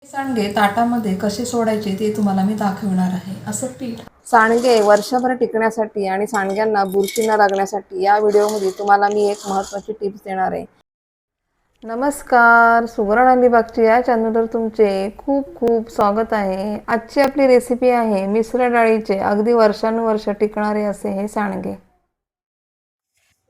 सांडगे ताटामध्ये कसे सोडायचे ते तुम्हाला मी दाखवणार आहे. असं पीठ सांडगे वर्षभर टिकण्यासाठी आणि सांडग्यांना बुरशी न लागण्यासाठी या व्हिडिओमध्ये तुम्हाला मी एक महत्त्वाची टिप्स देणार आहे. नमस्कार, सुवर्ण अलिबागची या चॅनलवर तुमचे खूप खूप स्वागत आहे. आजची आपली रेसिपी आहे मिश्र डाळीचे अगदी वर्षानुवर्ष टिकणारे असे हे सांडगे.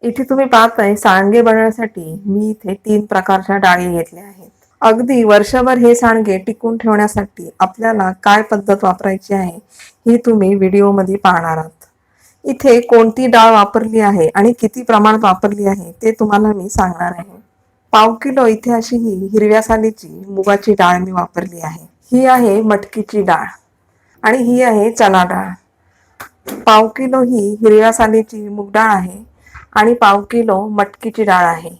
इथे तुम्ही पाहताय सांडगे बनवण्यासाठी मी इथे 3 प्रकारच्या डाळी घेतल्या आहेत. अगदी वर्षभर हे सांडगे टिकून ठेवण्यासाठी आपल्याला काय पद्धत वापरायची आहे ही तुम्ही व्हिडिओमध्ये पाहणार आहात. इथे कोणती डाळ वापरली आहे आणि किती प्रमाणात वापरली आहे ते तुम्हाला मी सांगणार आहे. 1/2 किलो इथे अशी ही हिरव्या सालीची मुगाची डाळ मी वापरली आहे. ही आहे मटकीची डाळ आणि ही आहे चणा डाळ. 1/2 किलो ही हिरव्या सालीची मूग डाळ आहे आणि 1/2 किलो मटकीची डाळ आहे.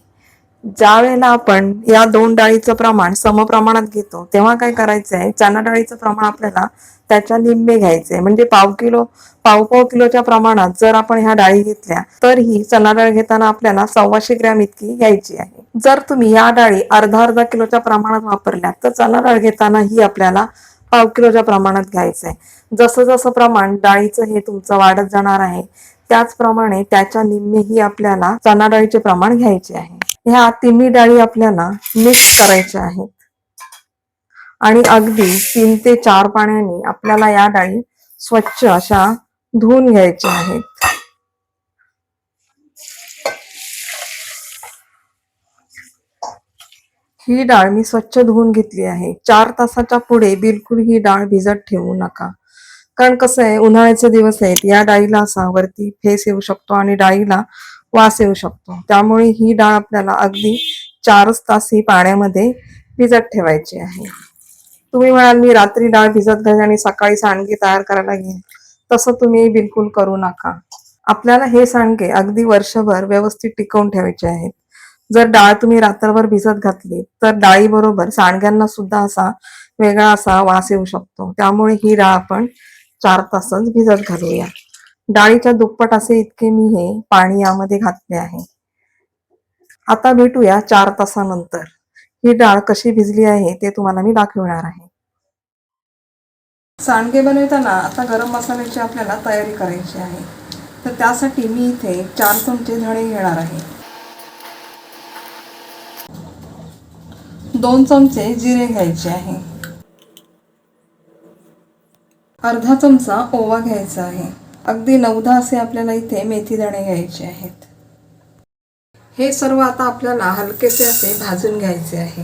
ज्या वेळेला आपण या 2 डाळीचं प्रमाण समप्रमाणात घेतो तेव्हा काय करायचं आहे, चणा डाळीचं प्रमाण आपल्याला त्याच्या निम्मे घ्यायचे. म्हणजे 1/2 किलो 1/2 किलोच्या प्रमाणात जर आपण ह्या डाळी घेतल्या तर ही चणा डाळ घेताना आपल्याला 125 ग्रॅम इतकी घ्यायची आहे. जर तुम्ही या डाळी अर्धा किलोच्या प्रमाणात वापरल्या तर चणा डाळ घेताना ही आपल्याला 1/2 किलोच्या प्रमाणात घ्यायचं आहे. जसं जसं प्रमाण डाळीचं हे तुमचं वाढत जाणार आहे त्याचप्रमाणे त्याच्या निम्मेही आपल्याला चणा डाळीचे प्रमाण घ्यायचे आहे. ह्या तिन्ही डाळी आपल्याला मिक्स करायच्या आहेत आणि अगदी 3 ते 4 पाण्याने आपल्याला या डाळी स्वच्छ अशा धुवून घ्यायच्या आहेत. ही डाळ मी स्वच्छ धुवून घेतली आहे. 4 तासाच्या पुढे बिलकुल ही डाळ भिजत ठेवू नका. कारण कसं आहे, उन्हाळ्याचे दिवस आहेत, या डाळीला असा वरती फेस येऊ शकतो आणि डाळीला वास येऊ शकतो. त्यामुळे ही डाळ आपल्याला अगदी 4 तास ही पाण्यामध्ये भिजत ठेवायची आहे. तुम्ही म्हणाल मी रात्री डाळ भिजत घालेन आणि सकाळी सांडगे तयार करायला घेईन, तसं तुम्ही बिलकुल करू नका. आपल्याला हे सांडगे अगदी वर्षभर व्यवस्थित टिकवून ठेवायचे आहेत. जर डाळ तुम्ही रात्रभर भिजत घातली तर डाळीबरोबर सांडग्यांना सुद्धा असा वेगळा असा वास येऊ शकतो. त्यामुळे ही डाळ आपण 4 तासच भिजत घालूया. डाळीच्या दुप्पट असे इतके मी हे पाणी यामध्ये घातले आहे. आता भेटूया 4 तासानंतर. ही डाळ कशी भिजली आहे ते तुम्हाला मी दाखवणार आहे. सांडगे बनवताना आता गरम मसाल्याची आपल्याला तयारी करायची आहे. तर त्यासाठी मी इथे 4 चमचे धणे घेणार आहे. 2 चमचे जिरे घ्यायचे आहे. अर्धा चमचा ओवा घ्यायचा आहे. अगदी 9-10 असे आपल्याला इथे मेथी दाणे घ्यायचे आहेत. हे सर्व आता आपल्याला हलकेसे असे भाजून घ्यायचे आहे.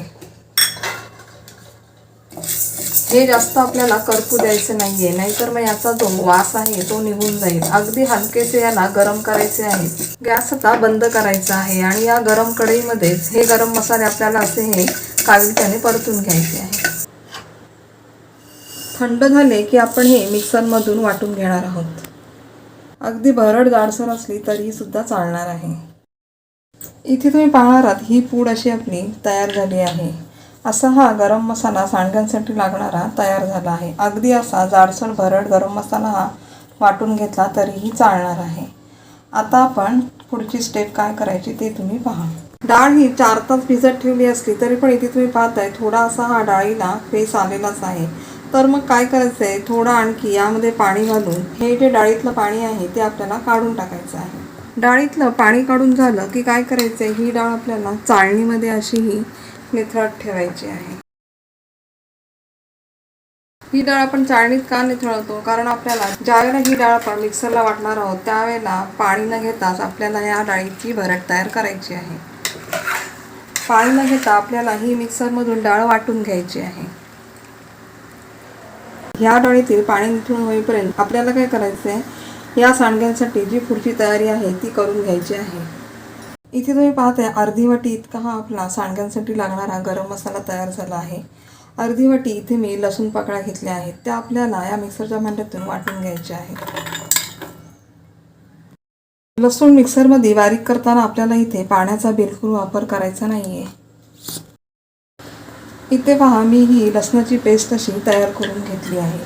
हे जास्त आपल्याला करपू द्यायचे नाहीये, नाहीतर मग याचा जो वास आहे तो निघून जाईल. अगदी हलकेसे याला गरम करायचे आहे. गॅस आता बंद करायचा आहे आणि या गरम कढईमध्येच हे गरम मसाले आपल्याला असे हे काविलच्याने परतून घ्यायचे आहे. थंड झाले की आपण हे मिक्सरमधून वाटून घेणार आहोत. अगदी भरड जाडसर असली तरी सुद्धा चालणार आहे. इथे तुम्ही पाहणार आहात ही पूड अशी आपली तयार झाली आहे. असा हा गरम मसाला सांडग्यांसाठी लागणारा तयार झाला आहे. अगदी असा जाडसर भरड गरम मसाला हा वाटून घेतला तरीही चालणार आहे. आता आपण पुढची स्टेप काय करायची ते तुम्ही पहा. डाळ ही 4 तास भिजत ठेवली असली तरी पण इथे तुम्ही पाहताय थोडा असा हा डाळीला फेस आलेलाच आहे. तर मग काय करायचं आहे, थोडं आणखी यामध्ये पाणी घालून हे जे डाळीतलं पाणी आहे ते आपल्याला काढून टाकायचं आहे. डाळीतलं पाणी काढून झालं की काय करायचं आहे, ही डाळ आपल्याला चाळणीमध्ये अशी ही निथळत ठेवायची आहे. ही डाळ आपण चाळणीत का निथळतो, कारण आपल्याला ज्यावेळेला ही डाळ आपण मिक्सरला वाटणार आहोत त्यावेळेला पाणी न घेताच आपल्याला या डाळीची भरड तयार करायची आहे. पाणी न घेता आपल्याला ही मिक्सरमधून डाळ वाटून घ्यायची आहे. ह्या डाळीतील पाणी निथळून होईपर्यंत आपल्याला काय करायचं आहे, या सांडग्यांसाठी जी पुढची तयारी आहे ती करून घ्यायची आहे. इथे तुम्ही पाहताय अर्धी वाटी इतका हा आपला सांडग्यांसाठी लागणारा गरम मसाला तयार झाला आहे. अर्धी वाटी इथे मी लसूण पाकळ्या घेतल्या आहेत, त्या आपल्याला या मिक्सरच्या भांड्यातून वाटून घ्यायच्या आहेत. लसूण मिक्सरमध्ये बारीक करताना आपल्याला इथे पाण्याचा बिलकुल वापर करायचा नाहीये. इथे पहा मी ही लसणाची पेस्ट अशी तयार करून घेतली आहे.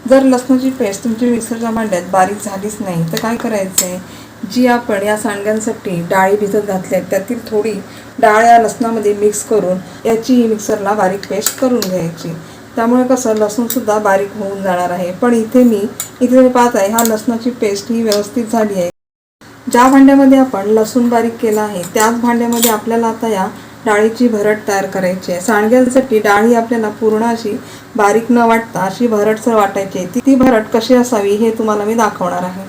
जर लसणाची पेस्ट तुमची मिक्सरच्या भांड्यात बारीक झालीच नाही तर काय करायचं आहे, जी आपण या सांडग्यांसाठी डाळी भिजत घातल्या त्यातील थोडी डाळ या लसणामध्ये मिक्स करून याची मिक्सरला बारीक पेस्ट करून घ्यायची. त्यामुळे कसं लसूणसुद्धा बारीक होऊन जाणार आहे. पण इथे तुम्ही पाहताय हा लसणाची पेस्ट ही व्यवस्थित झाली आहे. ज्या भांड्यामध्ये आपण लसूण बारीक केला आहे त्याच भांड्यामध्ये आपल्याला आता या डाळीची भरड तयार करायची आहे. सांडग्यासाठी डाळ ही आपल्याला पूर्ण अशी बारीक न वाटता अशी भरडसर वाटायची आहे. ती भरड कशी असावी हे तुम्हाला मी दाखवणार आहे.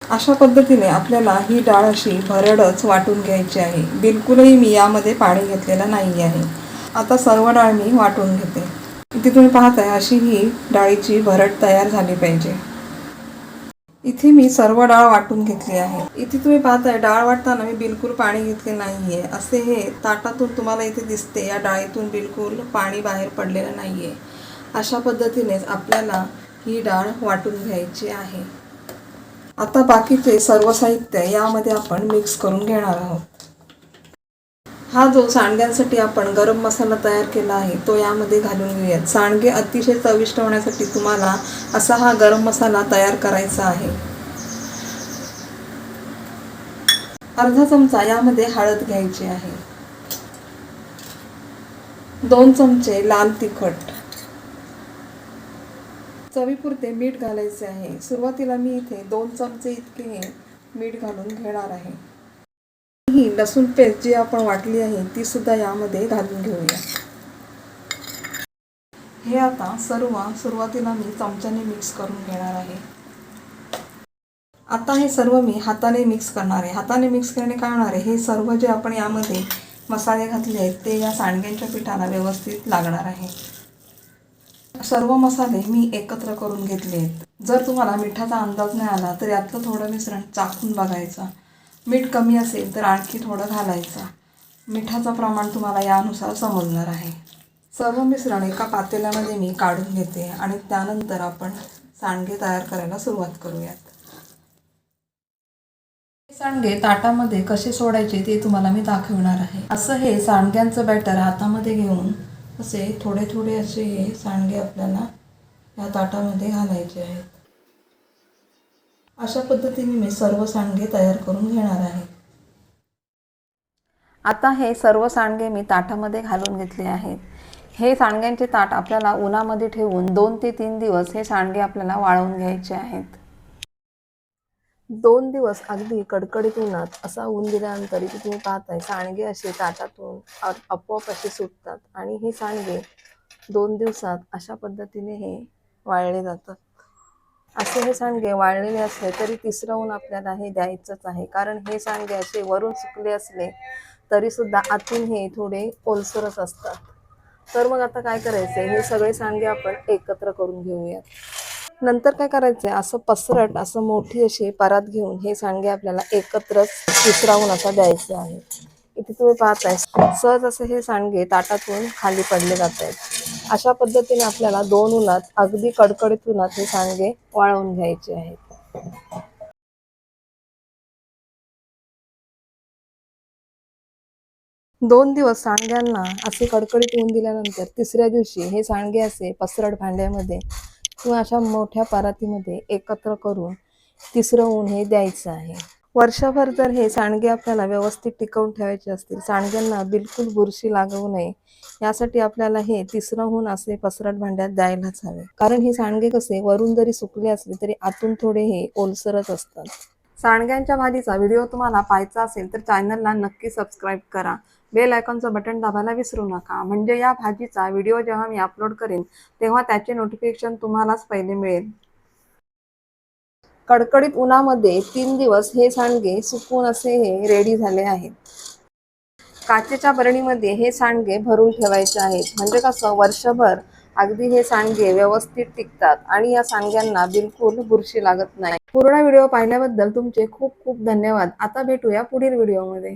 अशा पद्धतीने आपल्याला ही डाळ अशी भरडच वाटून घ्यायची आहे. बिलकुलही मी यामध्ये पाणी घेतलेलं नाही आहे. आता सर्व डाळ मी वाटून घेते. इथे तुम्ही पाहताय अशी ही डाळीची भरड तयार झाली पाहिजे. इथे मी सर्व डाळ वाटून घेतली आहे. इथे तुम्ही पाहताय डाळ वाटताना मी बिलकुल पाणी घेतले नाहीये. असे हे ताटातून तुम्हाला इथे दिसते या डाळीतून बिलकुल पाणी बाहेर पडलेलं नाहीये. अशा पद्धतीनेच आपल्याला ही डाळ वाटून घ्यायची आहे. आता बाकीचे सर्व साहित्य यामध्ये आपण मिक्स करून घेणार आहोत. हा जो सांडग्यांसाठी आपण गरम मसाला तयार केला आहे तो यामध्ये घालून घेऊयात. सांडगे अतिशय चविष्ट होण्यासाठी तुम्हाला असा हा गरम मसाला तयार करायचा आहे. अर्धा चमचा यामध्ये हळद घ्यायची आहे. 2 चमचे लाल तिखट, चवीपुरते मीठ घालायचे आहे. सुरुवातीला मी इथे 2 चमचे इतके मीठ घालून घेणार आहे. ही लसूण पेस्ट जी आपण वाटली आहे ती सुद्धा यामध्ये घालून घेऊया. हे आता सुरुवातीला मी चमच्याने मिक्स करून घेणार आहे. आता हे सर्व मी हाताने मिक्स करणार आहे. हाताने मिक्स करणे काय होणार आहे, हे सर्व जे आपण यामध्ये मसाले घातले आहेत ते या सांडग्यांच्या पिठाला व्यवस्थित लागणार आहे. सर्व मसाले मी एकत्र करून घेतले आहेत. जर तुम्हाला मिठाचा अंदाज नाही आला तर यातलं थोडं मिश्रण चाखून बघायचं. मीठ कमी असेल तर आणखी थोडं घालायचं. मिठाचं प्रमाण तुम्हाला यानुसार समजणार आहे. सर्व मिश्रण एका पातेल्यामध्ये मी काढून घेते आणि त्यानंतर आपण सांडगे तयार करायला सुरुवात करूयात. सांडगे ताटामध्ये कसे सोडायचे ते तुम्हाला मी दाखवणार आहे. असं हे सांडग्यांचं बॅटर हातामध्ये घेऊन असे थोडे थोडे असे हे सांडगे आपल्याला या ताटामध्ये घालायचे आहेत. अशा पद्धतीने मी सर्व सांडगे तयार करून घेणार आहे. आता हे सर्व सांडगे मी ताटामध्ये घालून घेतले आहेत. हे सांडग्यांचे ताट आपल्याला उन्हामध्ये ठेवून 2 ते 3 दिवस हे सांडगे आपल्याला वाळवून घ्यायचे आहेत. 2 दिवस अगदी कडकडीत उन्हात असा ऊन दिल्यानंतर इथे तुम्ही पाहताय सांडगे असे ताटातून आपोआप असे सुटतात आणि हे सांडगे 2 दिवसात अशा पद्धतीने हे वाळले जातात. असे हे सांडगे वाळलेले असले तरी तिसरं ऊन आपल्याला हे द्यायचंच आहे, कारण हे सांडगे असे वरून सुकले असले तरी सुद्धा आतून हे थोडे ओलसरच असतात. तर मग आता काय करायचं, हे सगळे सांडगे आपण एकत्र करून घेऊयात. नंतर काय करायचंय, असं पसरट असं मोठी अशी परात घेऊन हे सांडगे आपल्याला एकत्रच तिसरावून असा द्यायचे आहे. इथे तुम्ही पाहताय सहज असे हे सांडगे ताटातून खाली पडले जात आहेत. अशा पद्धतीने आपल्याला 2 उन्हात अगदी कडकडीत उन्हात हे सांडगे वाळवून घ्यायचे आहेत. 2 दिवस सांडग्यांना असे कडकडीत ऊन दिल्यानंतर तिसऱ्या दिवशी हे सांडगे असे पसरट भांड्यामध्ये किंवा अशा मोठ्या परातीमध्ये एकत्र करून तिसरं ऊन हे द्यायचं आहे. वर्षभर जर हे सांडगे आपल्याला व्यवस्थित टिकवून ठेवायचे असतील, सांडग्यांना बिलकुल बुरशी लागू नये यासाठी आपल्याला हे तिसरं ऊन असे पसरट भांड्यात द्यायलाच हवे. कारण हे सांडगे कसे वरून जरी सुकले असले तरी आतून थोडे हे ओलसरच असतात. सांडग्यांच्या भाजीचा व्हिडिओ तुम्हाला पाहायचा असेल तर चॅनलला नक्की सबस्क्राईब करा. बेल आयकॉनचं बटन दाबायला विसरू नका, म्हणजे या भाजीचा व्हिडिओ जेव्हा मी अपलोड करेन तेव्हा त्याचे नोटिफिकेशन तुम्हालाच पहिले मिळेल. कडकडीत उन्हामध्ये 3 दिवस हे सांडगे सुकून असे हे रेडी झाले आहेत. काचेच्या बरणीमध्ये हे सांडगे भरून ठेवायचे आहेत, म्हणजे कसं वर्षभर अगदी हे सांडगे व्यवस्थित टिकतात आणि या सांडग्यांना बिलकुल बुरशी लागत नाही. पूर्ण व्हिडिओ पाहिल्याबद्दल तुमचे खूप खूप धन्यवाद. आता भेटूया पुढील व्हिडिओमध्ये.